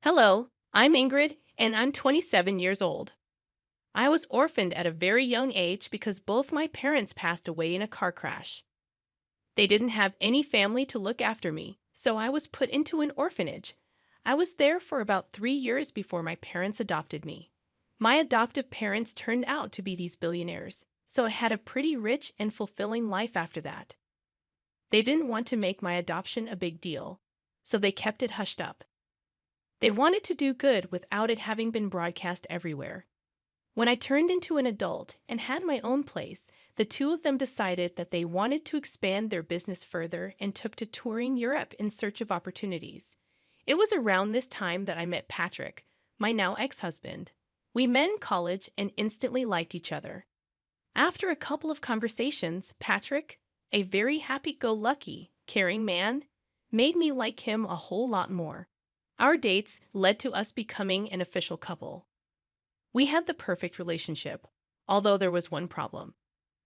Hello, I'm Ingrid, and I'm 27 years old. I was orphaned at a very young age because both my parents passed away in a car crash. They didn't have any family to look after me, so I was put into an orphanage. I was there for about 3 years before my parents adopted me. My adoptive parents turned out to be these billionaires, so I had a pretty rich and fulfilling life after that. They didn't want to make my adoption a big deal, so they kept it hushed up. They wanted to do good without it having been broadcast everywhere. When I turned into an adult and had my own place, the two of them decided that they wanted to expand their business further and took to touring Europe in search of opportunities. It was around this time that I met Patrick, my now ex-husband. We met in college and instantly liked each other. After a couple of conversations, Patrick, a very happy-go-lucky, caring man, made me like him a whole lot more. Our dates led to us becoming an official couple. We had the perfect relationship, although there was one problem.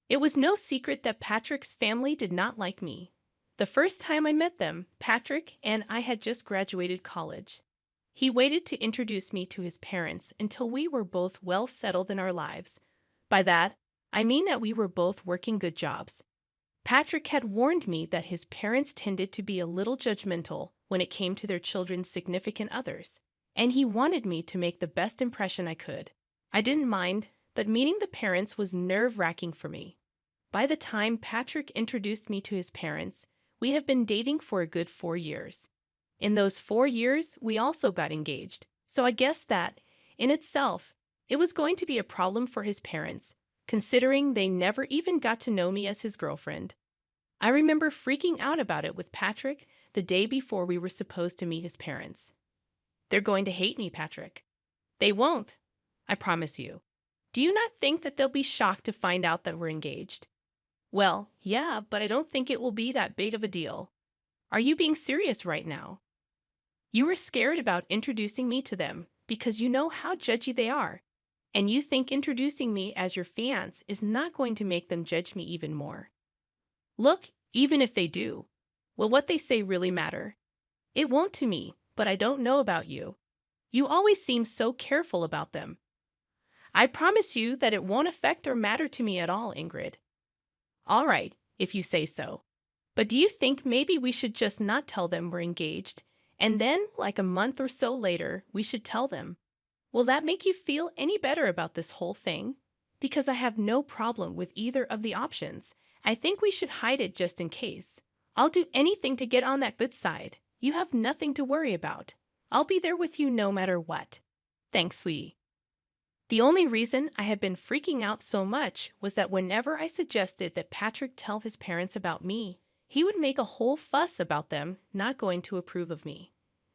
It was no secret that Patrick's family did not like me. The first time I met them, Patrick and I had just graduated college. He waited to introduce me to his parents until we were both well settled in our lives. By that, I mean that we were both working good jobs. Patrick had warned me that his parents tended to be a little judgmental when it came to their children's significant others, and he wanted me to make the best impression I could. I didn't mind, but meeting the parents was nerve-wracking for me. By the time Patrick introduced me to his parents, we have been dating for a good 4 years. In those 4 years, we also got engaged, so I guessed that, in itself, it was going to be a problem for his parents, considering they never even got to know me as his girlfriend. I remember freaking out about it with Patrick the day before we were supposed to meet his parents. They're going to hate me, Patrick. They won't, I promise you. Do you not think that they'll be shocked to find out that we're engaged? Well, yeah, but I don't think it will be that big of a deal. Are you being serious right now? You were scared about introducing me to them because you know how judgy they are, and you think introducing me as your fiance is not going to make them judge me even more. Look, even if they do, will what they say really matter? It won't to me, but I don't know about you. You always seem so careful about them. I promise you that it won't affect or matter to me at all, Ingrid. All right, if you say so. But do you think maybe we should just not tell them we're engaged, and then, like a month or so later, we should tell them? Will that make you feel any better about this whole thing? Because I have no problem with either of the options. I think we should hide it just in case. I'll do anything to get on that good side. You have nothing to worry about. I'll be there with you no matter what. Thanks, sweetie. The only reason I had been freaking out so much was that whenever I suggested that Patrick tell his parents about me, he would make a whole fuss about them not going to approve of me.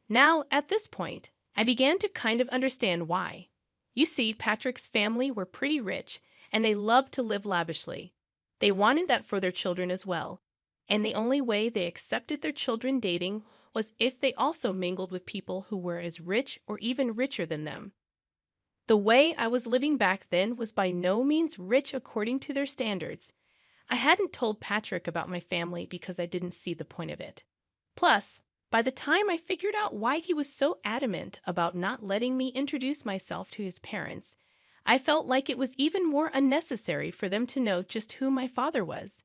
Now, at this point, I began to kind of understand why. You see, Patrick's family were pretty rich, and they loved to live lavishly. They wanted that for their children as well, and the only way they accepted their children dating was if they also mingled with people who were as rich or even richer than them. The way I was living back then was by no means rich according to their standards. I hadn't told Patrick about my family because I didn't see the point of it. Plus, by the time I figured out why he was so adamant about not letting me introduce myself to his parents, I felt like it was even more unnecessary for them to know just who my father was.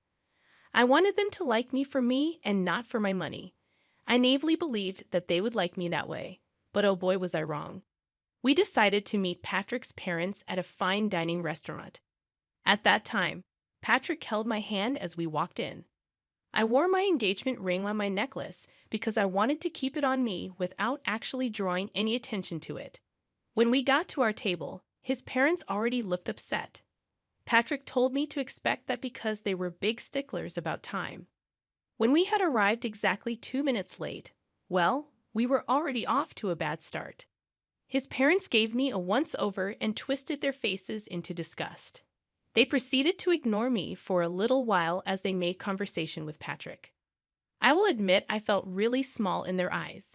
I wanted them to like me for me and not for my money. I naively believed that they would like me that way, but oh boy was I wrong. We decided to meet Patrick's parents at a fine dining restaurant. At that time, Patrick held my hand as we walked in. I wore my engagement ring on my necklace because I wanted to keep it on me without actually drawing any attention to it. When we got to our table, his parents already looked upset. Patrick told me to expect that because they were big sticklers about time. When we had arrived exactly 2 minutes late, well, we were already off to a bad start. His parents gave me a once-over and twisted their faces into disgust. They proceeded to ignore me for a little while as they made conversation with Patrick. I will admit I felt really small in their eyes.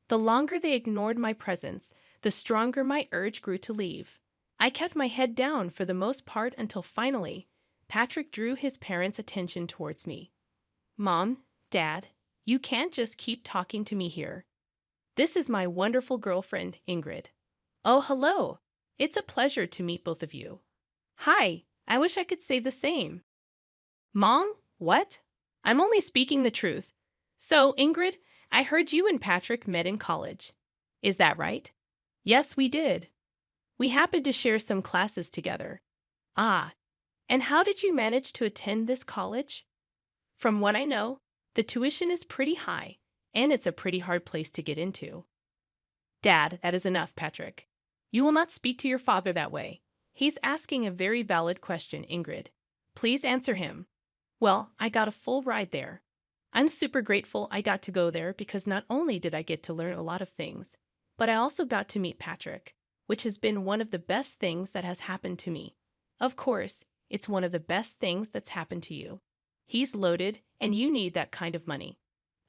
The longer they ignored my presence, the stronger my urge grew to leave. I kept my head down for the most part until finally, Patrick drew his parents' attention towards me. Mom, Dad, you can't just keep talking to me here. This is my wonderful girlfriend, Ingrid. Oh, hello. It's a pleasure to meet both of you. Hi, I wish I could say the same. Mom? What? I'm only speaking the truth. So, Ingrid, I heard you and Patrick met in college. Is that right? Yes, we did. We happened to share some classes together. Ah, and how did you manage to attend this college? From what I know, the tuition is pretty high, and it's a pretty hard place to get into. Dad, that is enough, Patrick. You will not speak to your father that way. He's asking a very valid question, Ingrid. Please answer him. Well, I got a full ride there. I'm super grateful I got to go there because not only did I get to learn a lot of things, but I also got to meet Patrick, which has been one of the best things that has happened to me. Of course, it's one of the best things that's happened to you. He's loaded, and you need that kind of money.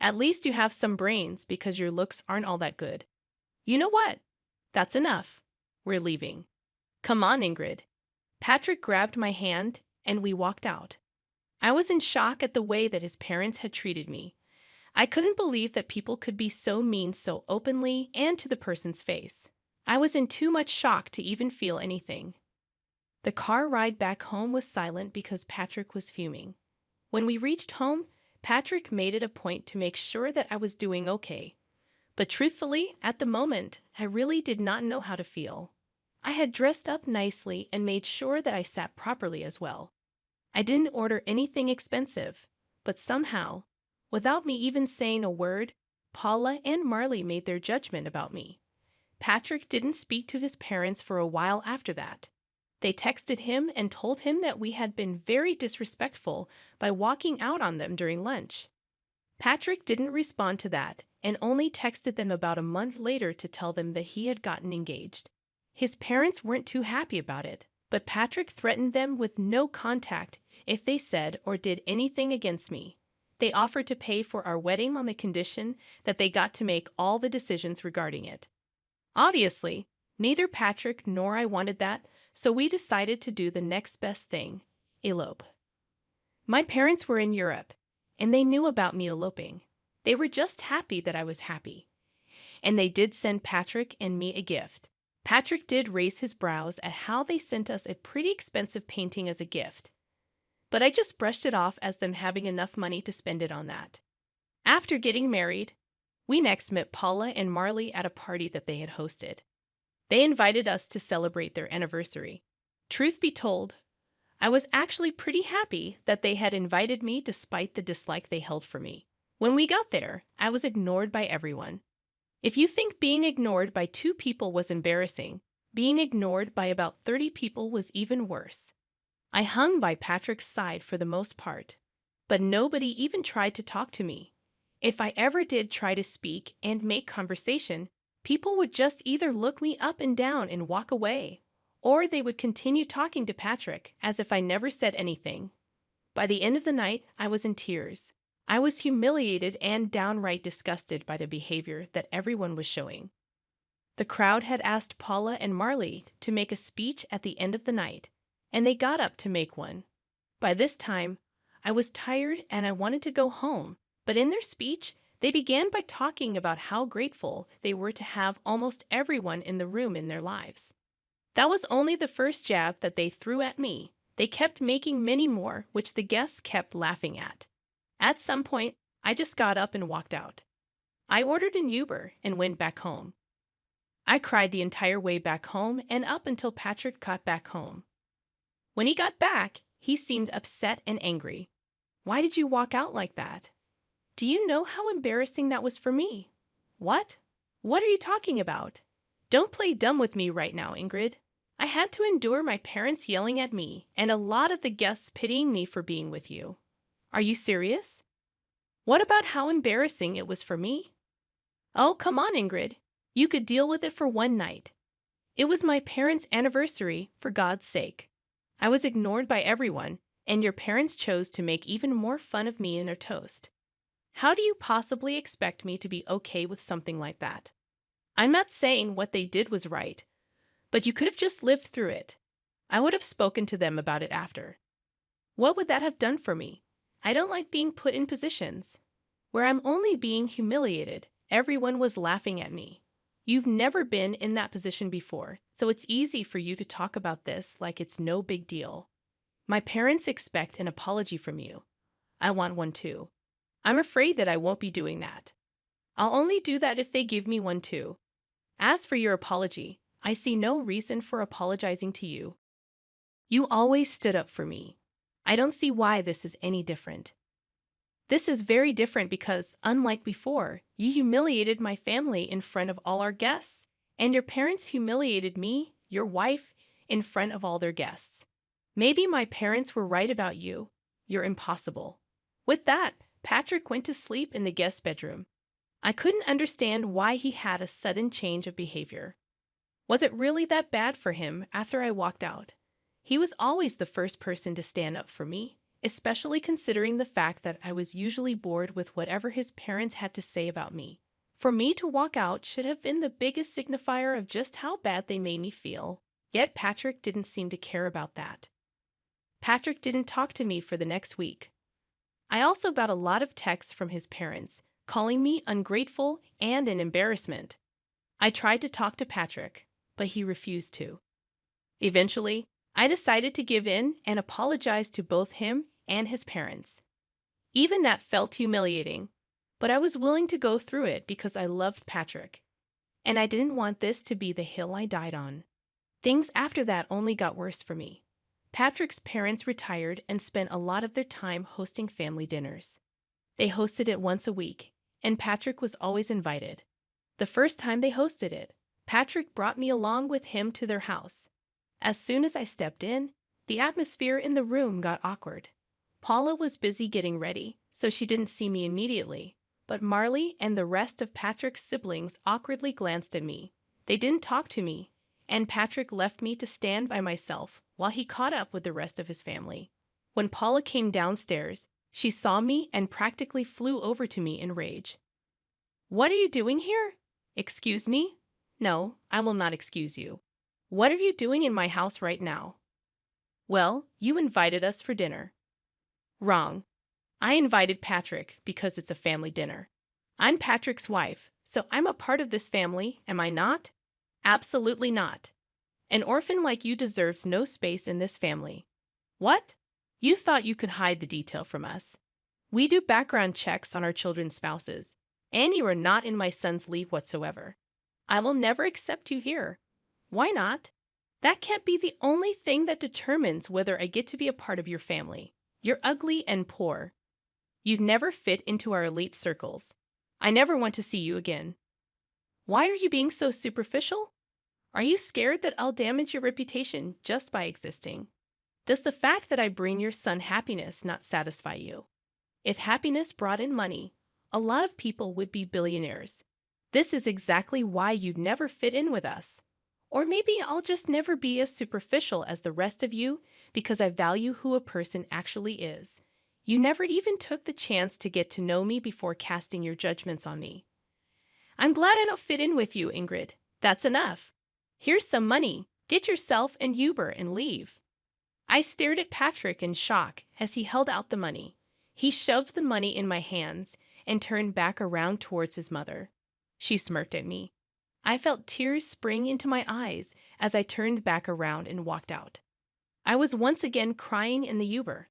At least you have some brains because your looks aren't all that good. You know what? That's enough. We're leaving. Come on, Ingrid. Patrick grabbed my hand, and we walked out. I was in shock at the way that his parents had treated me. I couldn't believe that people could be so mean so openly and to the person's face. I was in too much shock to even feel anything. The car ride back home was silent because Patrick was fuming. When we reached home, Patrick made it a point to make sure that I was doing okay. But truthfully, at the moment, I really did not know how to feel. I had dressed up nicely and made sure that I sat properly as well. I didn't order anything expensive, but somehow, without me even saying a word, Paula and Marley made their judgment about me. Patrick didn't speak to his parents for a while after that. They texted him and told him that we had been very disrespectful by walking out on them during lunch. Patrick didn't respond to that and only texted them about a month later to tell them that he had gotten engaged. His parents weren't too happy about it, but Patrick threatened them with no contact if they said or did anything against me. They offered to pay for our wedding on the condition that they got to make all the decisions regarding it. Obviously, neither Patrick nor I wanted that, so we decided to do the next best thing, elope. My parents were in Europe, and they knew about me eloping. They were just happy that I was happy. And they did send Patrick and me a gift. Patrick did raise his brows at how they sent us a pretty expensive painting as a gift. But I just brushed it off as them having enough money to spend it on that. After getting married, we next met Paula and Marley at a party that they had hosted. They invited us to celebrate their anniversary. Truth be told, I was actually pretty happy that they had invited me despite the dislike they held for me. When we got there, I was ignored by everyone. If you think being ignored by 2 people was embarrassing, being ignored by about 30 people was even worse. I hung by Patrick's side for the most part, but nobody even tried to talk to me. If I ever did try to speak and make conversation, people would just either look me up and down and walk away, or they would continue talking to Patrick as if I never said anything. By the end of the night, I was in tears. I was humiliated and downright disgusted by the behavior that everyone was showing. The crowd had asked Paula and Marley to make a speech at the end of the night, and they got up to make one. By this time, I was tired and I wanted to go home, but in their speech, they began by talking about how grateful they were to have almost everyone in the room in their lives. That was only the first jab that they threw at me. They kept making many more, which the guests kept laughing at. At some point, I just got up and walked out. I ordered an Uber and went back home. I cried the entire way back home and up until Patrick got back home. When he got back, he seemed upset and angry. Why did you walk out like that? Do you know how embarrassing that was for me? What? What are you talking about? Don't play dumb with me right now, Ingrid. I had to endure my parents yelling at me and a lot of the guests pitying me for being with you. Are you serious? What about how embarrassing it was for me? Oh, come on, Ingrid. You could deal with it for one night. It was my parents' anniversary, for God's sake. I was ignored by everyone, and your parents chose to make even more fun of me in their toast. How do you possibly expect me to be okay with something like that? I'm not saying what they did was right, but you could have just lived through it. I would have spoken to them about it after. What would that have done for me? I don't like being put in positions where I'm only being humiliated Everyone was laughing at me. You've never been in that position before, so it's easy for you to talk about this like it's no big deal. My parents expect an apology from you. I want one too. I'm afraid that I won't be doing that. I'll only do that if they give me one too. As for your apology, I see no reason for apologizing to you. You always stood up for me. I don't see why this is any different. This is very different because, unlike before, you humiliated my family in front of all our guests, and your parents humiliated me, your wife, in front of all their guests. Maybe my parents were right about you. You're impossible. With that, Patrick went to sleep in the guest bedroom. I couldn't understand why he had a sudden change of behavior. Was it really that bad for him after I walked out? He was always the first person to stand up for me, especially considering the fact that I was usually bored with whatever his parents had to say about me. For me to walk out should have been the biggest signifier of just how bad they made me feel. Yet Patrick didn't seem to care about that. Patrick didn't talk to me for the next week. I also got a lot of texts from his parents, calling me ungrateful and an embarrassment. I tried to talk to Patrick, but he refused to. Eventually, I decided to give in and apologize to both him and his parents. Even that felt humiliating, but I was willing to go through it because I loved Patrick, and I didn't want this to be the hill I died on. Things after that only got worse for me. Patrick's parents retired and spent a lot of their time hosting family dinners. They hosted it once a week, and Patrick was always invited. The first time they hosted it, Patrick brought me along with him to their house. As soon as I stepped in, the atmosphere in the room got awkward. Paula was busy getting ready, so she didn't see me immediately, but Marley and the rest of Patrick's siblings awkwardly glanced at me. They didn't talk to me, and Patrick left me to stand by myself while he caught up with the rest of his family. When Paula came downstairs, she saw me and practically flew over to me in rage. "What are you doing here?" "Excuse me?" "No, I will not excuse you. What are you doing in my house right now?" "Well, you invited us for dinner." "Wrong. I invited Patrick because it's a family dinner. I'm Patrick's wife, so I'm a part of this family, am I not?" "Absolutely not. An orphan like you deserves no space in this family." "What? You thought you could hide the detail from us. We do background checks on our children's spouses, and you are not in my son's league whatsoever. I will never accept you here." "Why not?" "That can't be the only thing that determines whether I get to be a part of your family. You're ugly and poor. You'd never fit into our elite circles. I never want to see you again." "Why are you being so superficial? Are you scared that I'll damage your reputation just by existing? Does the fact that I bring your son happiness not satisfy you? If happiness brought in money, a lot of people would be billionaires. This is exactly why you'd never fit in with us. Or maybe I'll just never be as superficial as the rest of you because I value who a person actually is. You never even took the chance to get to know me before casting your judgments on me." "I'm glad I don't fit in with you, Ingrid. That's enough. Here's some money. Get yourself and Uber and leave." I stared at Patrick in shock as he held out the money. He shoved the money in my hands and turned back around towards his mother. She smirked at me. I felt tears spring into my eyes as I turned back around and walked out. I was once again crying in the Uber.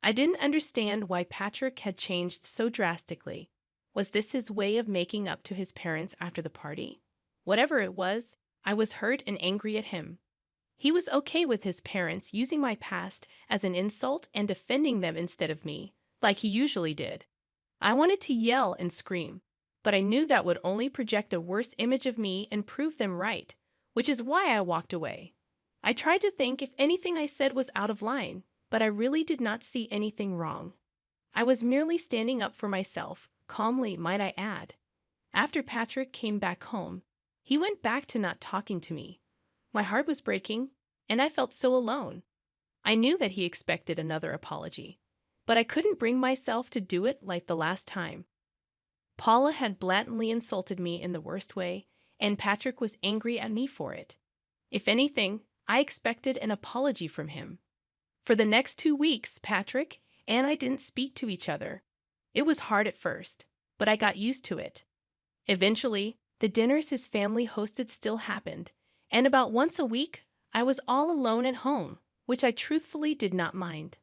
I didn't understand why Patrick had changed so drastically. Was this his way of making up to his parents after the party? Whatever it was, I was hurt and angry at him. He was okay with his parents using my past as an insult and defending them instead of me, like he usually did. I wanted to yell and scream, but I knew that would only project a worse image of me and prove them right, which is why I walked away. I tried to think if anything I said was out of line, but I really did not see anything wrong. I was merely standing up for myself, calmly, might I add. After Patrick came back home, he went back to not talking to me. My heart was breaking, and I felt so alone. I knew that he expected another apology, but I couldn't bring myself to do it like the last time. Paula had blatantly insulted me in the worst way, and Patrick was angry at me for it. If anything, I expected an apology from him. For the next 2 weeks, Patrick and I didn't speak to each other. It was hard at first, but I got used to it. Eventually, the dinners his family hosted still happened, and about once a week, I was all alone at home, which I truthfully did not mind.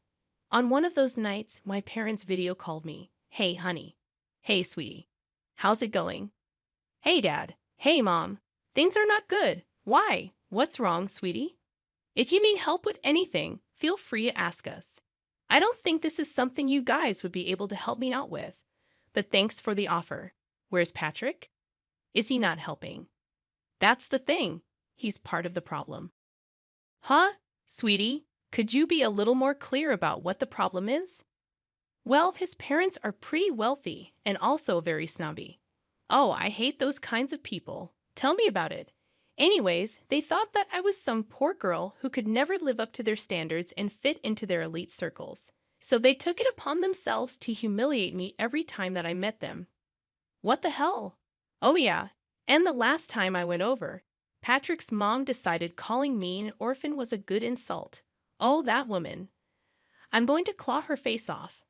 On one of those nights, my parents video called me. Hey, honey. Hey, sweetie. How's it going? Hey, Dad. Hey, Mom. Things are not good. Why? What's wrong, sweetie? If you need help with anything, feel free to ask us. I don't think this is something you guys would be able to help me out with, but thanks for the offer. Where's Patrick? Is he not helping? That's the thing. He's part of the problem. Huh? Sweetie, could you be a little more clear about what the problem is? Well, his parents are pretty wealthy and also very snobby. Oh, I hate those kinds of people. Tell me about it. Anyways, they thought that I was some poor girl who could never live up to their standards and fit into their elite circles. So they took it upon themselves to humiliate me every time that I met them. What the hell? Oh yeah, and the last time I went over, Patrick's mom decided calling me an orphan was a good insult. Oh, that woman. I'm going to claw her face off.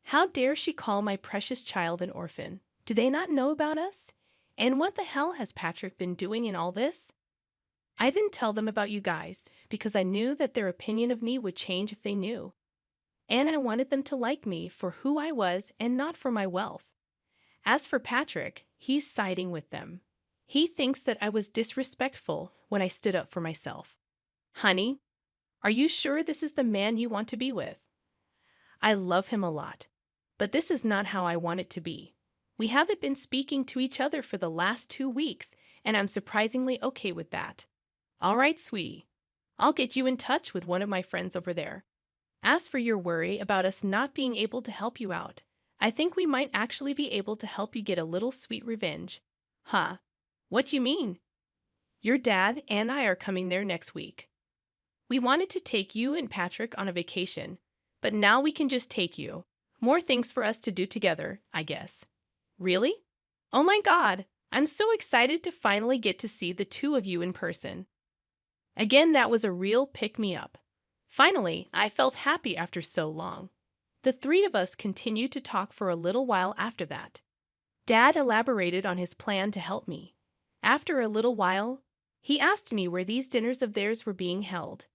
How dare she call my precious child an orphan? Do they not know about us? And what the hell has Patrick been doing in all this? I didn't tell them about you guys because I knew that their opinion of me would change if they knew. And I wanted them to like me for who I was and not for my wealth. As for Patrick, he's siding with them. He thinks that I was disrespectful when I stood up for myself. Honey, are you sure this is the man you want to be with? I love him a lot, but this is not how I want it to be. We haven't been speaking to each other for the last 2 weeks, and I'm surprisingly okay with that. All right, sweetie. I'll get you in touch with one of my friends over there. As for your worry about us not being able to help you out, I think we might actually be able to help you get a little sweet revenge. Huh? What do you mean? Your dad and I are coming there next week. We wanted to take you and Patrick on a vacation, but now we can just take you. More things for us to do together, I guess. Really? Oh my God! I'm so excited to finally get to see the two of you in person. Again, that was a real pick-me-up. Finally, I felt happy after so long. The three of us continued to talk for a little while after that. Dad elaborated on his plan to help me. After a little while, he asked me where these dinners of theirs were being held.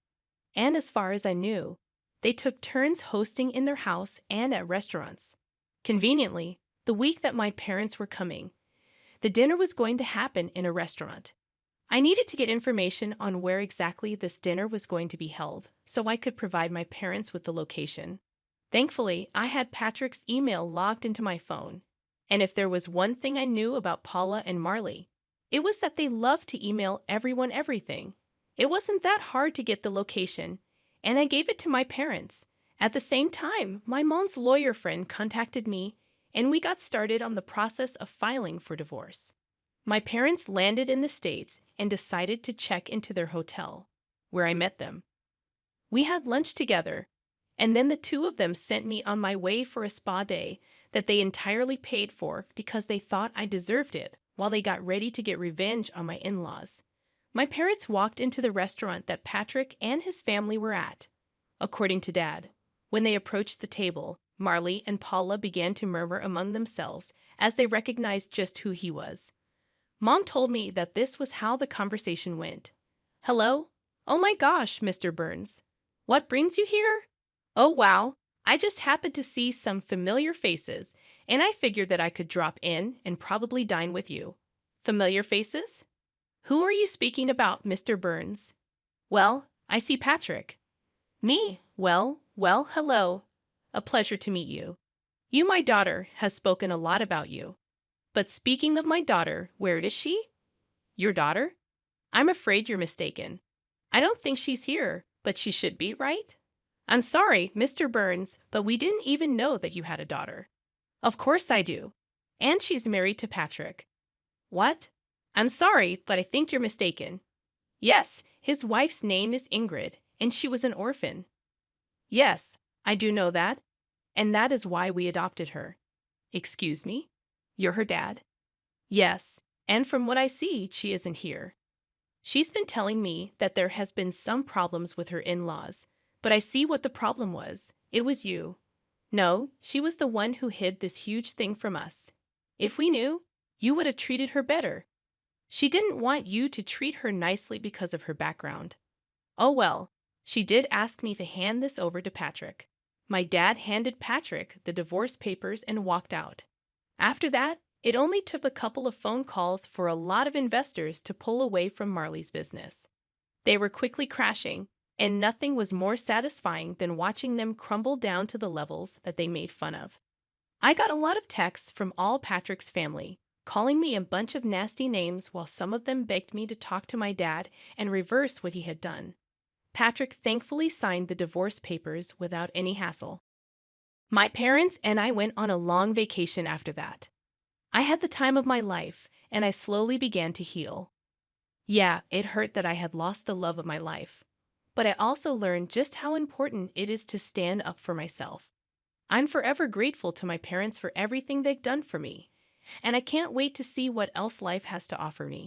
And as far as I knew, they took turns hosting in their house and at restaurants. Conveniently, the week that my parents were coming, the dinner was going to happen in a restaurant. I needed to get information on where exactly this dinner was going to be held so I could provide my parents with the location. Thankfully, I had Patrick's email logged into my phone. And if there was one thing I knew about Paula and Marley, it was that they loved to email everyone everything. It wasn't that hard to get the location, and I gave it to my parents. At the same time, my mom's lawyer friend contacted me, and we got started on the process of filing for divorce. My parents landed in the States and decided to check into their hotel, where I met them. We had lunch together, and then the two of them sent me on my way for a spa day that they entirely paid for because they thought I deserved it while they got ready to get revenge on my in-laws. My parents walked into the restaurant that Patrick and his family were at. According to Dad, when they approached the table, Marley and Paula began to murmur among themselves as they recognized just who he was. Mom told me that this was how the conversation went. Hello? Oh my gosh, Mr. Burns. What brings you here? Oh wow, I just happened to see some familiar faces, and I figured that I could drop in and probably dine with you. Familiar faces? Who are you speaking about, Mr. Burns? Well, I see Patrick. Me? Well, hello. A pleasure to meet you. You, my daughter, has spoken a lot about you. But speaking of my daughter, where is she? Your daughter? I'm afraid you're mistaken. I don't think she's here, but she should be, right? I'm sorry, Mr. Burns, but we didn't even know that you had a daughter. Of course I do. And she's married to Patrick. What? I'm sorry, but I think you're mistaken. Yes, his wife's name is Ingrid, and she was an orphan. Yes, I do know that, and that is why we adopted her. Excuse me? You're her dad? Yes, and from what I see, she isn't here. She's been telling me that there has been some problems with her in-laws, but I see what the problem was. It was you. No, she was the one who hid this huge thing from us. If we knew, you would have treated her better. She didn't want you to treat her nicely because of her background. Oh well, she did ask me to hand this over to Patrick. My dad handed Patrick the divorce papers and walked out. After that, it only took a couple of phone calls for a lot of investors to pull away from Marley's business. They were quickly crashing, and nothing was more satisfying than watching them crumble down to the levels that they made fun of. I got a lot of texts from all Patrick's family, calling me a bunch of nasty names while some of them begged me to talk to my dad and reverse what he had done. Patrick thankfully signed the divorce papers without any hassle. My parents and I went on a long vacation after that. I had the time of my life, and I slowly began to heal. Yeah, it hurt that I had lost the love of my life, but I also learned just how important it is to stand up for myself. I'm forever grateful to my parents for everything they've done for me, and I can't wait to see what else life has to offer me.